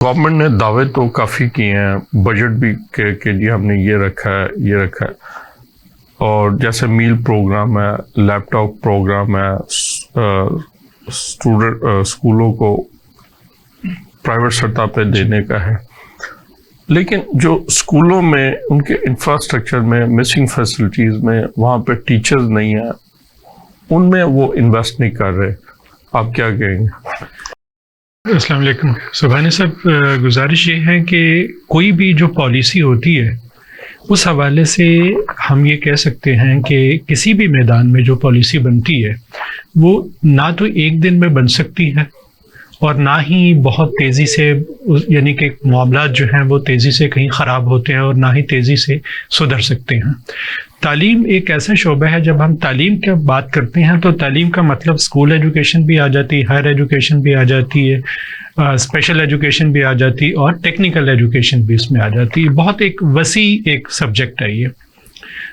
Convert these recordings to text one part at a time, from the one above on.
Government نے دعوے تو کافی کیے ہیں، بجٹ بھی کہ جی ہم نے یہ رکھا ہے یہ رکھا ہے، اور جیسے میل پروگرام ہے، لیپ ٹاپ پروگرام ہے، اسکولوں کو پرائیویٹ سطح پہ دینے کا ہے، لیکن جو اسکولوں میں ان کے انفراسٹرکچر میں مسنگ فیسلٹیز میں وہاں پہ ٹیچرز نہیں ہیں، ان میں وہ انویسٹ نہیں کر رہے. آپ کیا کہیں گے؟ السلام علیکم. سبحانی صاحب، گزارش یہ ہے کہ کوئی بھی جو پالیسی ہوتی ہے اس حوالے سے ہم یہ کہہ سکتے ہیں کہ کسی بھی میدان میں جو پالیسی بنتی ہے وہ نہ تو ایک دن میں بن سکتی ہے اور نہ ہی بہت تیزی سے، یعنی کہ معاملات جو ہیں وہ تیزی سے کہیں خراب ہوتے ہیں اور نہ ہی تیزی سے سدھر سکتے ہیں. تعلیم ایک ایسا شعبہ ہے، جب ہم تعلیم کی بات کرتے ہیں تو تعلیم کا مطلب اسکول ایجوکیشن بھی آ جاتی ہے، ہائر ایجوکیشن بھی آ جاتی ہے، اسپیشل ایجوکیشن بھی آ جاتی اور ٹیکنیکل ایجوکیشن بھی اس میں آ جاتی ہے. بہت ایک وسیع ایک سبجیکٹ ہے یہ.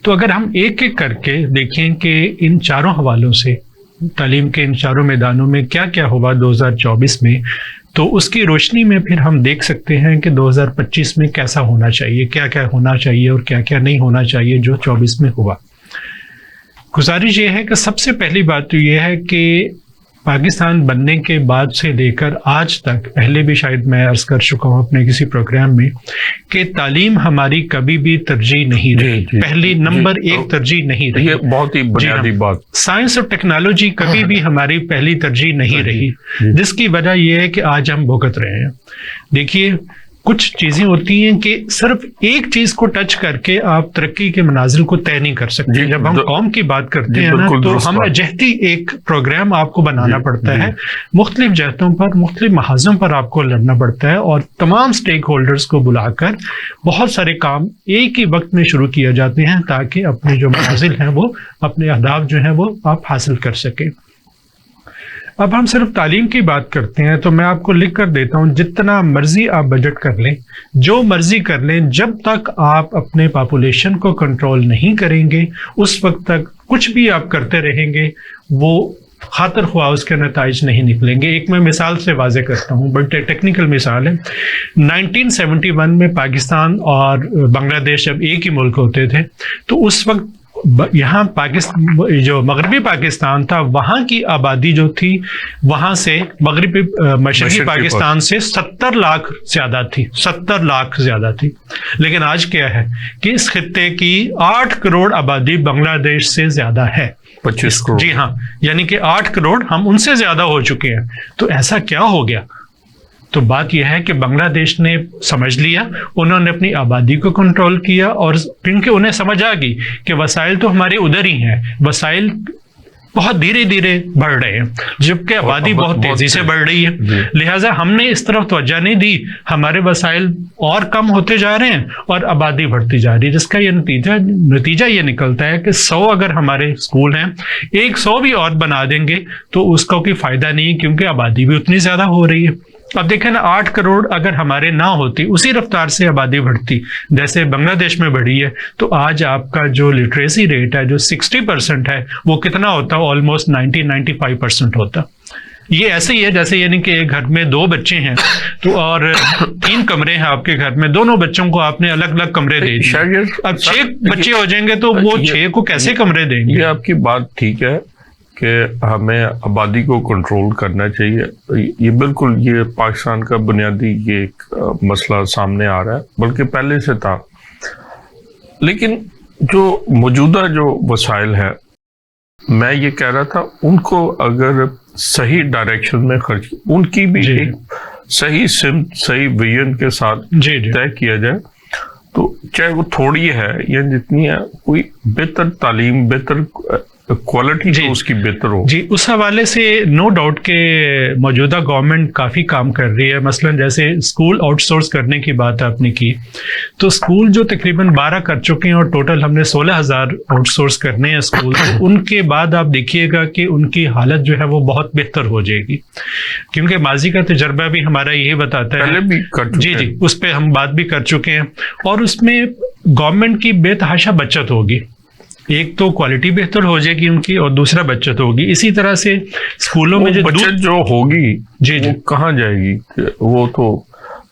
تو اگر ہم ایک ایک کر کے دیکھیں کہ ان چاروں حوالوں سے تعلیم کے ان چاروں میدانوں میں کیا کیا ہوا 2024 میں، تو اس کی روشنی میں پھر ہم دیکھ سکتے ہیں کہ 2025 میں کیسا ہونا چاہیے، کیا کیا ہونا چاہیے اور کیا کیا نہیں ہونا چاہیے جو 24 میں ہوا. گزارش یہ ہے کہ سب سے پہلی بات تو یہ ہے کہ پاکستان بننے کے بعد سے لے کر آج تک، پہلے بھی شاید میں عرض کر چکا ہوں اپنے کسی پروگرام میں، کہ تعلیم ہماری کبھی بھی ترجیح نہیں رہی، پہلی نمبر ایک ترجیح نہیں رہی. یہ بہت ہی بنیادی بات. سائنس اور ٹیکنالوجی کبھی بھی ہماری پہلی ترجیح نہیں رہی، جس کی وجہ یہ ہے کہ آج ہم بھگت رہے ہیں. دیکھیے، کچھ چیزیں ہوتی ہیں کہ صرف ایک چیز کو ٹچ کر کے آپ ترقی کے منازل کو طے نہیں کر سکتے. جب ہم قوم کی بات کرتے ہیں نا، تو ہم جہتی ایک پروگرام آپ کو بنانا پڑتا ہے، مختلف جہتوں پر، مختلف محاذوں پر آپ کو لڑنا پڑتا ہے، اور تمام سٹیک ہولڈرز کو بلا کر بہت سارے کام ایک ہی وقت میں شروع کیے جاتے ہیں تاکہ اپنے جو منازل ہیں، وہ اپنے اہداف جو ہیں وہ آپ حاصل کر سکیں. اب ہم صرف تعلیم کی بات کرتے ہیں تو میں آپ کو لکھ کر دیتا ہوں، جتنا مرضی آپ بجٹ کر لیں، جو مرضی کر لیں، جب تک آپ اپنے پاپولیشن کو کنٹرول نہیں کریں گے اس وقت تک کچھ بھی آپ کرتے رہیں گے وہ خاطر خواہ اس کے نتائج نہیں نکلیں گے. ایک میں مثال سے واضح کرتا ہوں، بڑی ٹیکنیکل مثال ہے. 1971 میں پاکستان اور بنگلہ دیش جب ایک ہی ملک ہوتے تھے تو اس وقت یہاں پاکستان، جو مغربی پاکستان تھا، وہاں کی آبادی جو تھی وہاں سے مغربی مشرقی پاکستان سے 70 لاکھ زیادہ تھی، 70 لاکھ زیادہ تھی. لیکن آج کیا ہے کہ اس خطے کی 8 کروڑ آبادی بنگلہ دیش سے زیادہ ہے. 25 کروڑ. جی ہاں، یعنی کہ 8 کروڑ ہم ان سے زیادہ ہو چکے ہیں. تو ایسا کیا ہو گیا؟ تو بات یہ ہے کہ بنگلہ دیش نے سمجھ لیا، انہوں نے اپنی آبادی کو کنٹرول کیا، اور کیونکہ انہیں سمجھ آ گئی کہ وسائل تو ہمارے ادھر ہی ہیں، وسائل بہت دھیرے دھیرے بڑھ رہے ہیں جبکہ آبادی بہت تیزی سے بڑھ رہی ہے. لہٰذا ہم نے اس طرف توجہ نہیں دی، ہمارے وسائل اور کم ہوتے جا رہے ہیں اور آبادی بڑھتی جا رہی ہے، جس کا یہ نتیجہ یہ نکلتا ہے کہ 100 اگر ہمارے اسکول ہیں، 100 بھی اور بنا دیں گے تو اس کا کوئی فائدہ نہیں، کیونکہ آبادی بھی اتنی زیادہ ہو رہی ہے. اب دیکھیں نا، 8 کروڑ اگر ہمارے نہ ہوتی، اسی رفتار سے آبادی بڑھتی جیسے بنگلہ دیش میں بڑھی ہے، تو آج آپ کا جو لٹریسی ریٹ ہے جو 60% ہے وہ کتنا ہوتا؟ آلموسٹ 90-95% ہوتا. یہ ایسے ہی ہے جیسے یعنی کہ ایک گھر میں 2 بچے ہیں تو اور 3 کمرے ہیں آپ کے گھر میں، دونوں بچوں کو آپ نے الگ الگ کمرے دے دیے. اب 6 بچے ہو جائیں گے تو وہ 6 کو کیسے کمرے دیں گے؟ یہ آپ کی بات ٹھیک ہے کہ ہمیں آبادی کو کنٹرول کرنا چاہیے. یہ بالکل، یہ پاکستان کا بنیادی یہ ایک مسئلہ سامنے آ رہا ہے، بلکہ پہلے سے تھا. لیکن جو موجودہ جو وسائل ہیں، میں یہ کہہ رہا تھا ان کو اگر صحیح ڈائریکشن میں خرچ، ان کی بھی ایک صحیح سمت، صحیح ویژن کے ساتھ طے کیا جائے، تو چاہے وہ تھوڑی ہے یا جتنی ہے، کوئی بہتر تعلیم، بہتر کوالٹی جو اس کی بہتر ہو. جی، اس حوالے سے نو ڈاؤٹ کہ موجودہ گورنمنٹ کافی کام کر رہی ہے. مثلا جیسے اسکول آؤٹ سورس کرنے کی بات آپ نے کی، تو اسکول جو تقریباً 12 کر چکے ہیں اور ٹوٹل ہم نے 16,000 آؤٹ سورس کرنے ہیں اسکول. ان کے بعد آپ دیکھیے گا کہ ان کی حالت جو ہے وہ بہت بہتر ہو جائے گی، کیونکہ ماضی کا تجربہ بھی ہمارا یہی بتاتا ہے. جی، اس پہ ہم بات بھی کر چکے ہیں، اور اس میں گورنمنٹ کی بے تحاشا بچت ہوگی. ایک تو کوالٹی بہتر ہو جائے گی ان کی، اور دوسرا بچت ہوگی. اسی طرح سے اسکولوں میں بچت جو ہوگی وہ کہاں جائے گی؟ وہ تو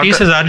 30,000